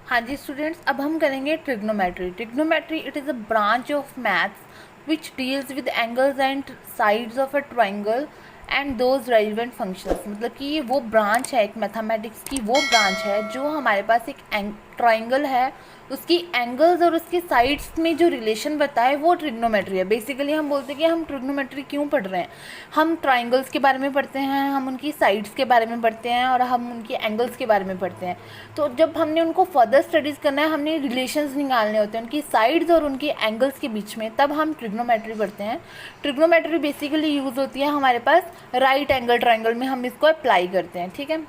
हाँ जी स्टूडेंट्स, अब हम करेंगे trigonometry. Trigonometry it is a branch of maths which deals with angles and sides of a triangle and those relevant functions. मतलब कि ये वो ब्रांच है, एक मैथमेटिक्स की वो ब्रांच है जो हमारे पास एक ट्राइंगल है, उसकी एंगल्स और उसके साइड्स में जो रिलेशन बताए वो ट्रिग्नोमेट्री है। बेसिकली हम बोलते हैं कि हम ट्रिग्नोमेट्री क्यों पढ़ रहे हैं। हम ट्राइंगल्स के बारे में पढ़ते हैं, हम उनकी साइड्स के बारे में पढ़ते हैं और हम उनकी एंगल्स के बारे में पढ़ते हैं। तो जब हमने उनको फर्दर स्टडीज़ करना है, हमने रिलेशंस निकालने होते हैं उनकी साइड्स और उनकी एंगल्स के बीच में, तब हम ट्रिग्नोमेट्री पढ़ते हैं। ट्रिग्नोमेट्री बेसिकली यूज़ होती है हमारे पास राइट एंगल ट्राइंगल में, हम इसको अप्लाई करते हैं। ठीक है,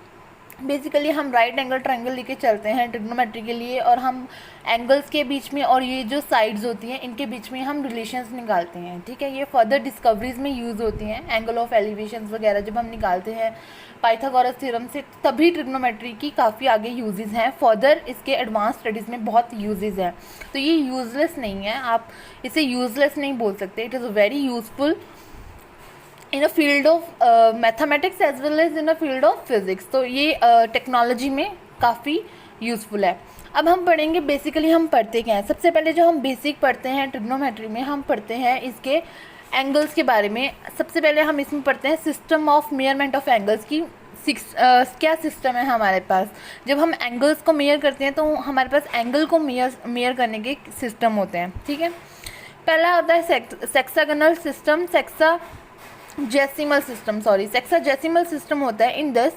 बेसिकली हम राइट एंगल ट्राइंगल लेके चलते हैं ट्रिग्नोमेट्री के लिए, और हम एंगल्स के बीच में और ये जो साइड्स होती हैं इनके बीच में हम रिलेशंस निकालते हैं। ठीक है, ये फर्दर डिस्कवरीज में यूज़ होती हैं, एंगल ऑफ एलिवेशंस वगैरह जब हम निकालते हैं पाइथागोरस थ्योरम से, तभी ट्रिग्नोमेट्री की काफ़ी आगे यूजेस हैं। फर्दर इसके एडवांस स्टडीज़ में बहुत यूजेस हैं, तो ये यूजलेस नहीं है, आप इसे यूजलेस नहीं बोल सकते। It is very useful in a field of mathematics as well as in a field of physics. तो ये टेक्नोलॉजी में काफ़ी यूज़फुल है। अब हम पढ़ेंगे बेसिकली हम पढ़ते क्या हैं। सबसे पहले जो हम बेसिक पढ़ते हैं ट्रिग्नोमेट्री में, हम पढ़ते हैं इसके एंगल्स के बारे में। सबसे पहले हम इसमें पढ़ते हैं सिस्टम ऑफ मेयरमेंट ऑफ एंगल्स की। क्या सिस्टम है हमारे पास। जब हम एंगल्स को मेयर करते हैं तो हमारे पास एंगल को मेयर करने के सिस्टम होते हैं। ठीक है, पहला होता है सेक्सागोनल सिस्टम, सेक्साजेसिमल सिस्टम होता है। इन दस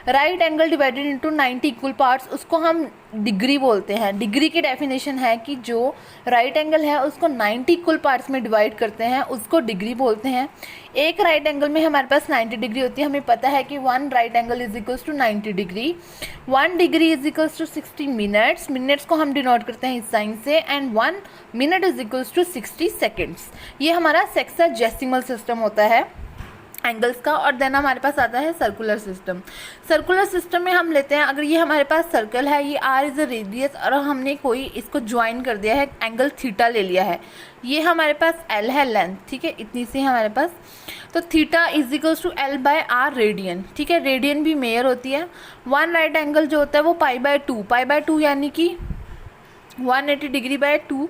right angle divided into 90 equal parts, उसको हम डिग्री बोलते हैं। डिग्री की डेफिनेशन है कि जो राइट एंगल है उसको 90 इक्वल पार्ट्स में डिवाइड करते हैं, उसको डिग्री बोलते हैं। एक राइट एंगल में हमारे पास 90 डिग्री होती है। हमें पता है कि 1 right angle is equals to 90 degree, 1 degree is equals to 60 minutes. Minutes को हम डिनोट करते हैं इस साइन से, and 1 minute is equals to 60 seconds. ये हमारा सेक्साजेसिमल सिस्टम होता है एंगल्स का। और देन हमारे पास आता है सर्कुलर सिस्टम। सर्कुलर सिस्टम में हम लेते हैं, अगर ये हमारे पास सर्कल है, ये आर इज़ अ रेडियस, और हमने कोई इसको ज्वाइन कर दिया है, एंगल थीटा ले लिया है, ये हमारे पास एल है लेंथ। ठीक है, इतनी सी हमारे पास, तो theta is equals to l by r radian. ठीक है, रेडियन भी मेयर होती है। 1 राइट एंगल जो होता है वो पाई बाय टू यानी कि 180 डिग्री बाय 2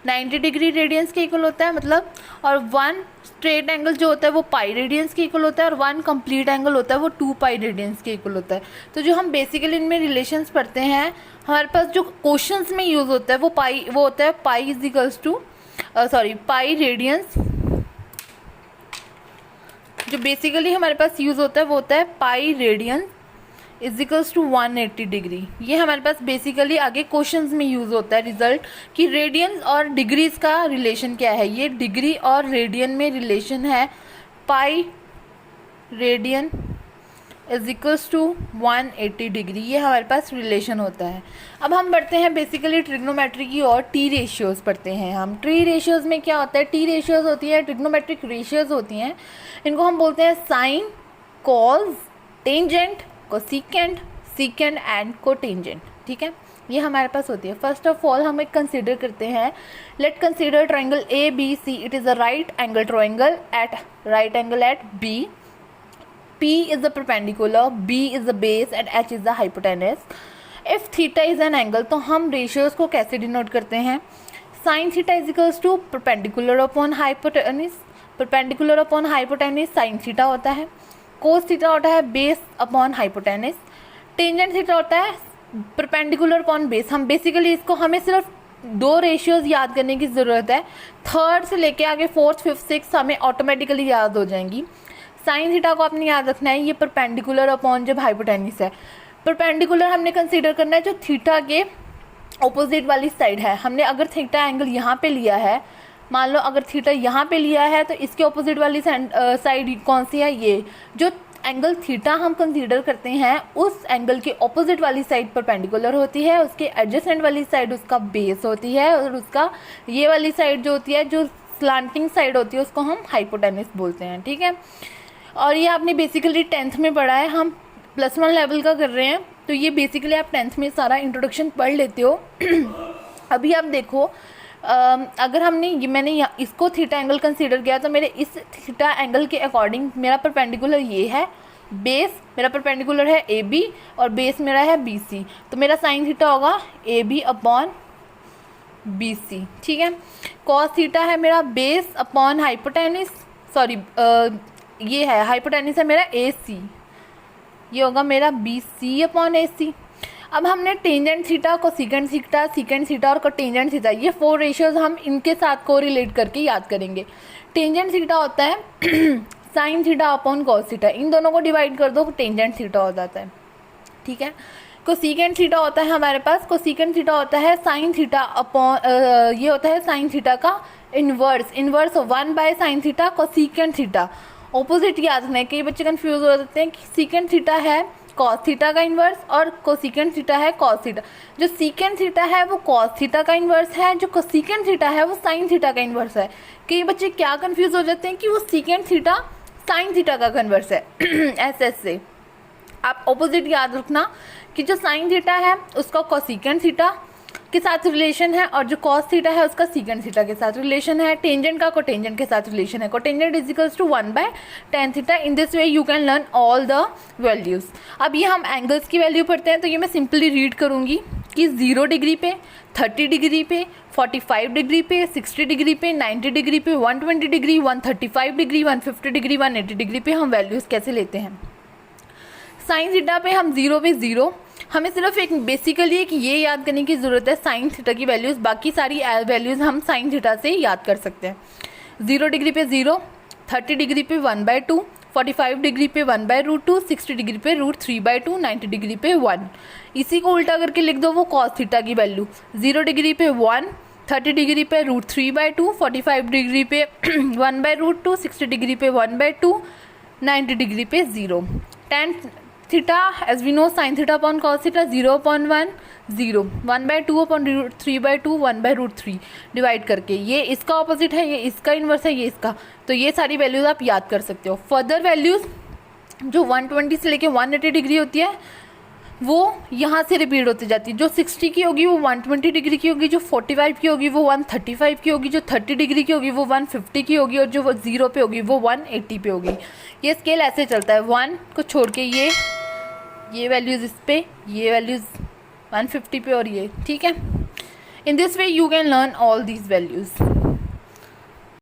90 डिग्री रेडियंस के इक्वल होता है, मतलब। और 1 स्ट्रेट एंगल जो होता है वो पाई रेडियंस के इक्वल होता है, और 1 कंप्लीट एंगल होता है वो 2 पाई रेडियंस के इक्वल होता है। तो जो हम बेसिकली इनमें रिलेशंस पढ़ते हैं, हमारे पास जो क्वेश्चंस में यूज़ होता है वो होता है pi is equals to pi radians. जो बेसिकली हमारे पास यूज़ होता है वो होता है pi radians is equals to 180 degree. ये हमारे पास बेसिकली आगे क्वेश्चंस में यूज़ होता है रिजल्ट, कि रेडियंस और डिग्रीज का रिलेशन क्या है। ये डिग्री और रेडियन में रिलेशन है, pi radian is equals to 180 degree, ये हमारे पास रिलेशन होता है। अब हम बढ़ते हैं बेसिकली ट्रिग्नोमेट्री की और टी रेशियोज़ पढ़ते हैं हम। टी रेशियोज़ में क्या होता है, टी रेशियोज़ होती है ट्रिग्नोमेट्रिक रेशियोज़ होती हैं, इनको हम बोलते हैं sine, cos, tangent, cosecant, secant and cotangent. ठीक है, ये हमारे पास होती है। फर्स्ट ऑफ ऑल हम एक कंसीडर करते हैं, let consider triangle A B C. It is a right angle triangle at B. P is the perpendicular, B is the base and H is the hypotenuse. If theta is an angle, तो हम ratios को कैसे denote करते हैं। sin theta is equals to perpendicular upon hypotenuse, perpendicular upon hypotenuse sin theta होता है। cos theta होता है base upon hypotenuse। tangent theta होता है perpendicular upon base। हम बेसिकली इसको, हमें सिर्फ 2 रेशियोज याद करने की ज़रूरत है, थर्ड से लेके आगे 4th 5th 6th हमें ऑटोमेटिकली याद हो जाएंगी। साइन थीटा को आपने याद रखना है, ये परपेंडिकुलर अपॉन जब हाइपोटेन्यूस है। परपेंडिकुलर हमने कंसीडर करना है जो थीटा के ऑपोजिट वाली साइड है। हमने अगर थीटा एंगल यहाँ पे लिया है, मान लो अगर थीटा यहाँ पे लिया है, तो इसके ऑपोजिट वाली साइड कौन सी है, ये जो एंगल थीटा हम कंसीडर करते हैं उस एंगल के ऑपोजिट वाली साइड परपेंडिकुलर होती है, उसके एडजेसेंट वाली साइड उसका बेस होती है, और उसका ये वाली साइड जो होती है, जो स्लांटिंग साइड होती है, उसको हम हाइपोटेन्यूस बोलते हैं। ठीक है, और ये आपने बेसिकली 10th में पढ़ा है, हम +1 लेवल का कर रहे हैं, तो ये बेसिकली आप 10th में सारा इंट्रोडक्शन पढ़ लेते हो। अभी आप देखो, अगर मैंने इसको थीटा एंगल कंसीडर किया, तो मेरे इस थीटा एंगल के अकॉर्डिंग मेरा परपेंडिकुलर ये है, बेस मेरा परपेंडिकुलर है ए बी और बेस मेरा है बी सी, तो मेरा साइन थीटा होगा A B upon B C, ठीक है। कॉस थीटा है मेरा बेस अपॉन हाइपोटेनिस, सॉरी ये है हाइपोटेनिस है मेरा ए सी, ये होगा मेरा बी सी अपॉन ए सी। अब हमने tangent theta, cosecant theta, secant theta और कोटेंजेंट थीटा, ये 4 रेशियोज हम इनके साथ को रिलेट करके याद करेंगे। टेंजेंट थीटा होता है sine theta upon cos theta, इन दोनों को डिवाइड कर दो टेंजेंट थीटा हो जाता है, ठीक है। कोसेकेंट थीटा होता है हमारे पास, कोसेकेंट थीटा होता है साइन थीटा अपॉन ये होता है साइन थीटा का inverse, inverse 1 by sine theta cosecant theta. Opposite याद रखना है, कई बच्चे कंफ्यूज हो जाते हैं कि सीकेंट थीटा है कॉस थीटा का इन्वर्स और कोसेकेंट थीटा है कॉस थीटा। जो सीकेंट थीटा है वो कॉस थीटा का इन्वर्स है, जो कोसेकेंट थीटा है वो साइन थीटा का इन्वर्स है। कई बच्चे क्या कंफ्यूज हो जाते हैं कि वो सीकेंट थीटा साइन थीटा का कन्वर्स है ऐसे से आप ऑपोजिट याद रखना कि जो साइन थीटा है उसका कोसेकेंट थीटा के साथ रिलेशन है और जो कॉस थीटा है उसका सीकेंट थीटा के साथ रिलेशन है। टेंजेंट का कोटेंजेंट के साथ रिलेशन है। Cotangent is equals to 1 by tan theta. In this way you can learn all the values. अब ये हम एंगल्स की वैल्यू पढ़ते हैं, तो ये मैं सिंपली रीड करूंगी कि 0 डिग्री पे, 30 डिग्री पे, 45 डिग्री पे, 60 डिग्री पे, 90 डिग्री पे, 120 डिग्री, 135 डिग्री, 150 डिग्री, 180 डिग्री पे हम वैल्यूज कैसे लेते हैं। साइन थीटा पे हम 0 पे 0, हमें सिर्फ एक बेसिकली एक ये याद करने की ज़रूरत है साइन थीटा की वैल्यूज़, बाकी सारी वैल्यूज़ हम साइन थीटा से याद कर सकते हैं। 0 डिग्री पे 0, 30 डिग्री पे 1/2, 45 डिग्री पे 1/√2, 60 डिग्री पे √3/2, 90 डिग्री पे 1। इसी को उल्टा करके लिख दो वो कॉस थीटा की वैल्यू। 0 डिग्री पे 1, 30 डिग्री पे √3/2, 45 डिग्री पे 1/√2, 60 डिग्री पे 1/2, 90 डिग्री पे 0। tan theta as we know sine theta upon cos theta 0/1 0, 1/2 upon √3/2, 1/√3 divide करके, ये इसका ऑपोजिट है, ये इसका इन्वर्स है, ये इसका, तो ये सारी वैल्यूज आप याद कर सकते हो। फर्दर वैल्यूज जो 120 से लेके 180 डिग्री होती है वो यहाँ से रिपीट होती जाती है। जो 60 की होगी वो 120 डिग्री की होगी, जो 45 की होगी वो 135 की होगी, जो 30 डिग्री की होगी वो 150 की होगी और जो 0 पे होगी वो 180 पे होगी। ये स्केल ऐसे चलता है, 1 को छोड़ के ये वैल्यूज़ इस पे, ये वैल्यूज़ 150 पे और ये, ठीक है। इन this way you can learn all these values.